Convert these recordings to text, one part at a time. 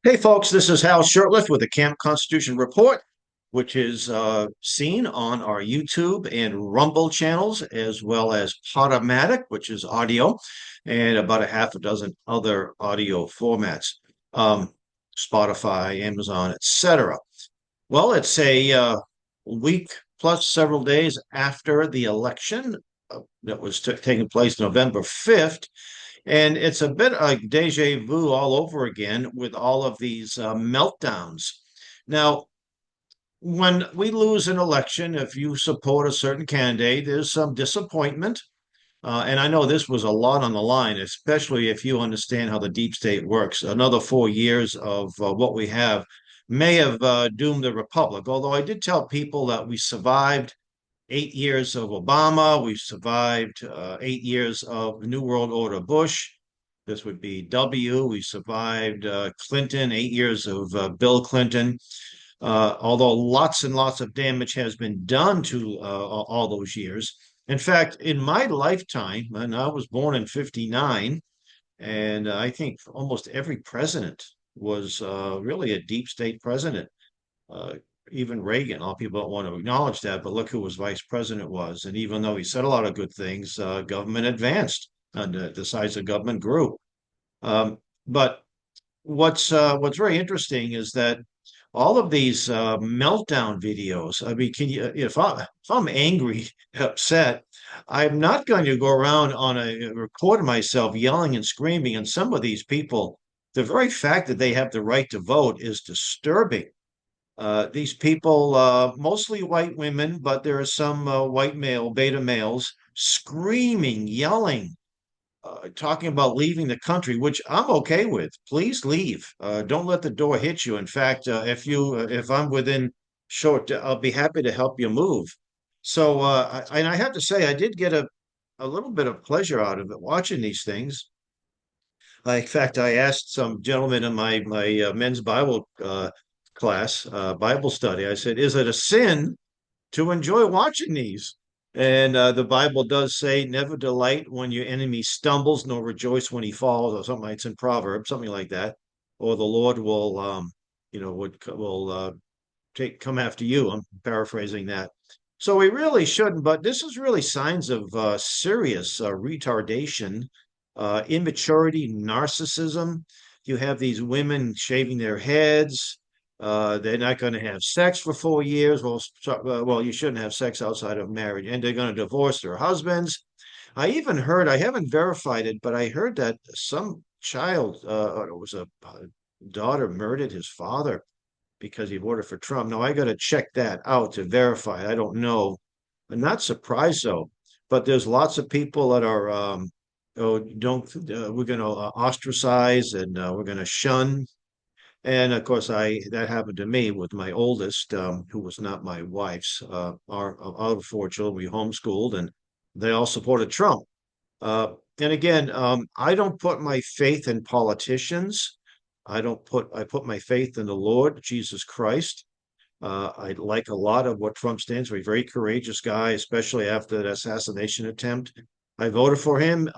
Hey, folks, this is Hal Shurtleff with the Camp Constitution Report, which is seen on our YouTube and Rumble channels, as well as Podomatic, which is audio, and about a half a dozen other audio formats, um, Spotify, Amazon, etc. Well, it's a week plus several days after the election that was taking place November 5th. And it's a bit like deja vu all over again with all of these meltdowns. Now, when we lose an election, if you support a certain candidate, there's some disappointment. And I know this was a lot on the line, especially if you understand how the deep state works. Another 4 years of what we have may have doomed the republic. Although I did tell people that we survived 8 years of Obama. We survived 8 years of New World Order Bush. This would be W. We survived Clinton, 8 years of Bill Clinton. Although lots and lots of damage has been done to all those years. In fact, in my lifetime, and I was born in 59, and I think almost every president was really a deep state president. Uh, Even Reagan, a lot of people don't want to acknowledge that, but look who his vice president was. And even though he said a lot of good things, government advanced and the size of government grew. But what's very interesting is that all of these meltdown videos. I mean, can you if I'm angry, upset, I'm not going to go around on a record myself yelling and screaming. And some of these people, the very fact that they have the right to vote is disturbing. These people, mostly white women, but there are some white male, beta males, screaming, yelling, talking about leaving the country, which I'm okay with. Please leave. Don't let the door hit you. In fact, if I'm within short, I'll be happy to help you move. So, and I have to say, I did get a little bit of pleasure out of it watching these things. In fact, I asked some gentlemen in my men's Bible class, Bible study. I said, "Is it a sin to enjoy watching these?" And the Bible does say, "Never delight when your enemy stumbles, nor rejoice when he falls," or something like it's in Proverbs, something like that. Or the Lord will, will take come after you. I'm paraphrasing that. So we really shouldn't, but this is really signs of serious retardation, immaturity, narcissism. You have these women shaving their heads. They're not going to have sex for 4 years. Well, you shouldn't have sex outside of marriage, and they're going to divorce their husbands. I even heard, I haven't verified it, but I heard that some child, it was a daughter, murdered his father because he voted for Trump. Now I got to check that out to verify it. I don't know. I'm not surprised though, but there's lots of people that are, oh, don't, we're going to ostracize and we're going to shun. And of course, I that happened to me with my oldest, who was not my wife's. Our other four children we homeschooled, and they all supported Trump. And again, I don't put my faith in politicians. I put my faith in the Lord Jesus Christ. I like a lot of what Trump stands for. He's a very courageous guy, especially after that assassination attempt. I voted for him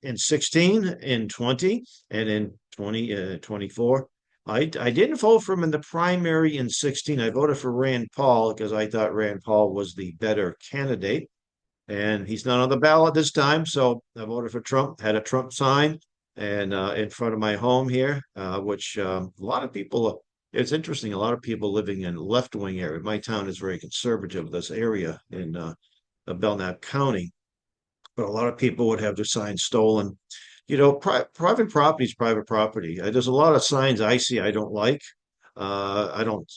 in 16, in 20, and in 2024. I didn't vote for him in the primary in 16. I voted for Rand Paul because I thought Rand Paul was the better candidate. And he's not on the ballot this time. So I voted for Trump, had a Trump sign and in front of my home here, which a lot of people, it's interesting, a lot of people living in left-wing area. My town is very conservative, this area in Belknap County, but a lot of people would have their signs stolen. Private property is private property. There's a lot of signs I see I don't like. I don't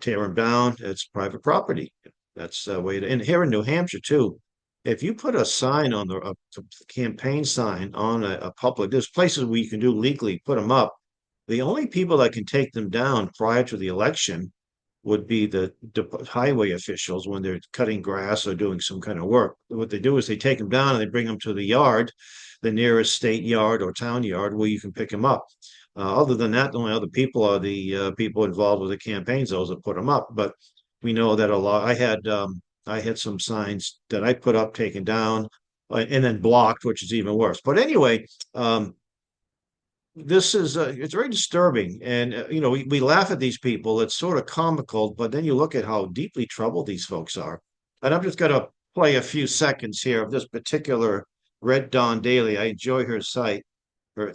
tear them down. It's private property. That's the way to, and here in New Hampshire too, if you put a sign on a campaign sign on a public, there's places where you can do legally put them up. The only people that can take them down prior to the election would be the highway officials when they're cutting grass or doing some kind of work. What they do is they take them down and they bring them to the yard, the nearest state yard or town yard where you can pick them up. Other than that, the only other people are the people involved with the campaigns, those that put them up. But we know that a lot. I had some signs that I put up taken down and then blocked, which is even worse. But anyway, this is it's very disturbing, and we laugh at these people. It's sort of comical, but then you look at how deeply troubled these folks are. And I'm just going to play a few seconds here of this particular Red Dawn Daily. I enjoy her site. Her,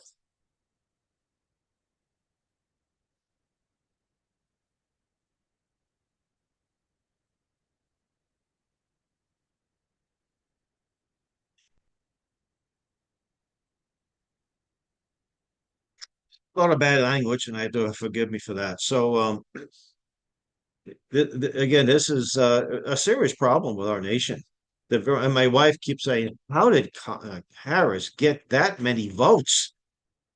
a lot of bad language, and I have to forgive me for that. So, again, this is a serious problem with our nation. And my wife keeps saying, "How did Harris get that many votes?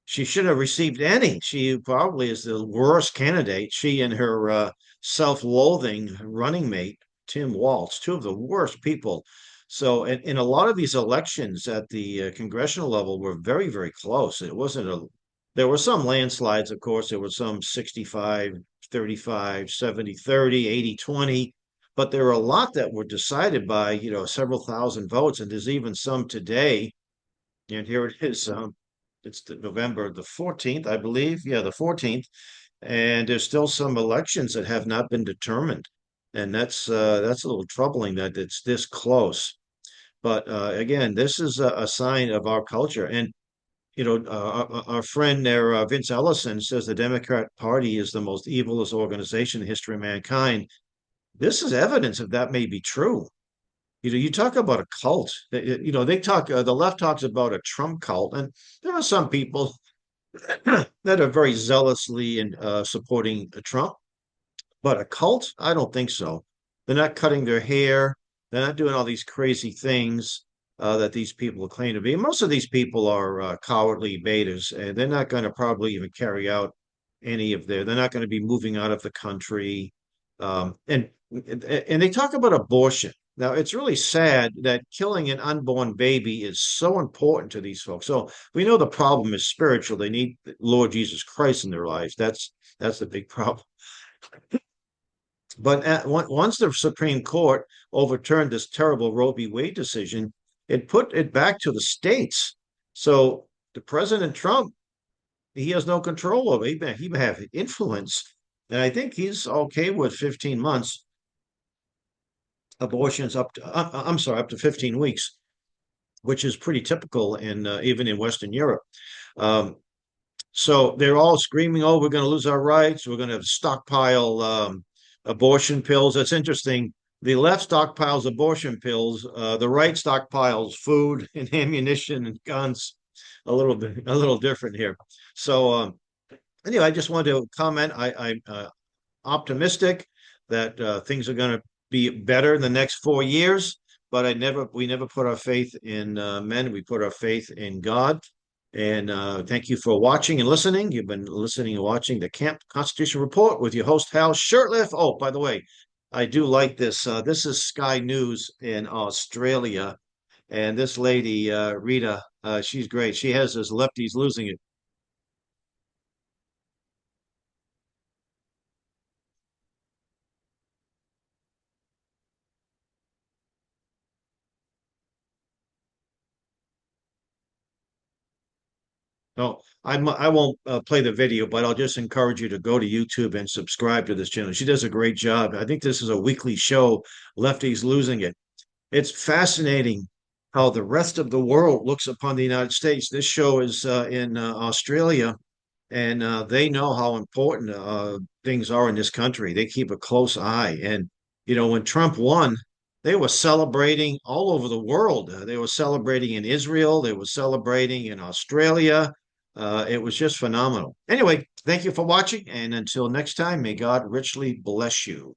She shouldn't have received any. She probably is the worst candidate. She and her self-loathing running mate, Tim Walz, two of the worst people." So, in a lot of these elections at the congressional level were very, very close. It wasn't a, there were some landslides, of course. There were some 65-35, 70-30, 80-20, but there were a lot that were decided by, several thousand votes. And there's even some today. And here it is. It's November the 14th, I believe. Yeah, the 14th. And there's still some elections that have not been determined. And that's a little troubling that it's this close. But again, this is a sign of our culture. And our friend there, Vince Ellison, says the Democrat Party is the most evilest organization in the history of mankind. This is evidence of that may be true. You talk about a cult. They talk. The left talks about a Trump cult, and there are some people that are very zealously in supporting Trump. But a cult? I don't think so. They're not cutting their hair. They're not doing all these crazy things that these people claim to be. Most of these people are cowardly betas, and they're not going to probably even carry out any of their. They're not going to be moving out of the country. And they talk about abortion. Now, it's really sad that killing an unborn baby is so important to these folks. So we know the problem is spiritual. They need Lord Jesus Christ in their lives. That's the big problem. But once the Supreme Court overturned this terrible Roe v. Wade decision, it put it back to the states. So the President Trump, he has no control over it. He may have influence, and I think he's okay with 15 months abortions up to I'm sorry, up to 15 weeks, which is pretty typical in even in Western Europe. Um, so they're all screaming, "Oh, we're going to lose our rights. We're going to stockpile abortion pills." That's interesting. The left stockpiles abortion pills. The right stockpiles food and ammunition and guns. A little different here. So anyway, I just wanted to comment. I'm optimistic that things are going to be better in the next 4 years. But we never put our faith in men. We put our faith in God. And thank you for watching and listening. You've been listening and watching the Camp Constitution Report with your host, Hal Shurtleff. Oh, by the way, I do like this. This is Sky News in Australia. And this lady, Rita, she's great. She has this lefties losing it. No, I won't play the video, but I'll just encourage you to go to YouTube and subscribe to this channel. She does a great job. I think this is a weekly show, Lefties Losing It. It's fascinating how the rest of the world looks upon the United States. This show is in Australia, and they know how important things are in this country. They keep a close eye. And, when Trump won, they were celebrating all over the world. They were celebrating in Israel, they were celebrating in Australia. It was just phenomenal. Anyway, thank you for watching. And until next time, may God richly bless you.